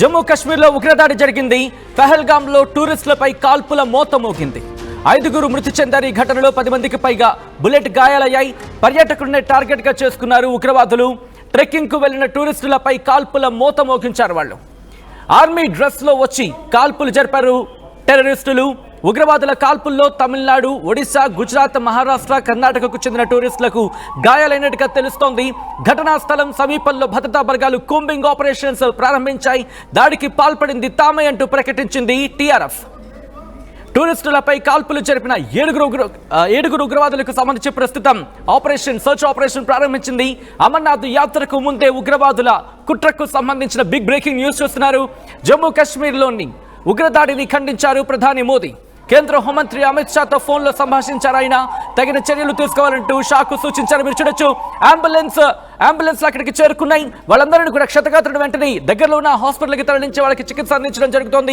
జమ్మూ కాశ్మీర్లో ఉగ్రదాడి జరిగింది. పహల్గామ్లో టూరిస్టులపై కాల్పుల మోత మోగింది. 5గురు మృతి చెందారు. ఈ ఘటనలో 10 మందికి పైగా బుల్లెట్ గాయాలయ్యాయి. పర్యాటకుడిని టార్గెట్ గా చేసుకున్నారు ఉగ్రవాదులు. ట్రెక్కింగ్ కు వెళ్లిన టూరిస్టులపై కాల్పుల మోత మోగించారు. వాళ్ళు ఆర్మీ డ్రెస్ లో వచ్చి కాల్పులు జరిపారు టెర్రరిస్టులు. ఉగ్రవాదుల కాల్పుల్లో తమిళనాడు, ఒడిశా, గుజరాత్, మహారాష్ట్ర, కర్ణాటకకు చెందిన టూరిస్టులకు గాయాలైనట్టుగా తెలుస్తోంది. ఘటనా స్థలం సమీపంలో భద్రతా బలగాలు కూంబింగ్ ఆపరేషన్స్ ప్రారంభించాయి. దాడికి పాల్పడింది తామే అంటూ ప్రకటించింది టీఆర్ఎఫ్. టూరిస్టులపై కాల్పులు జరిపిన ఏడుగురు ఉగ్రవాదులకు సంబంధించి ప్రస్తుతం సర్చ్ ఆపరేషన్ ప్రారంభించింది. అమర్నాథ్ యాత్రకు ముందే ఉగ్రవాదుల కుట్రకు సంబంధించిన బిగ్ బ్రేకింగ్ న్యూస్ చూస్తున్నారు. జమ్మూ కాశ్మీర్లోని ఉగ్రదాడిని ఖండించారు ప్రధాని మోదీ. కేంద్ర హోంమంత్రి అమిత్ షాతో ఫోన్లో సంభాషించారు. ఆయన తగిన చర్యలు తీసుకోవాలంటూ షాకు సూచించారు. మీరు చూడొచ్చు, అంబులెన్స్ అక్కడికి చేరుకున్నాయి. వాళ్ళందరినీ కూడా క్షతగాత్రుడు వెంటనే దగ్గరలో ఉన్న హాస్పిటల్కి తరలించి వాళ్ళకి చికిత్స అందించడం జరుగుతోంది.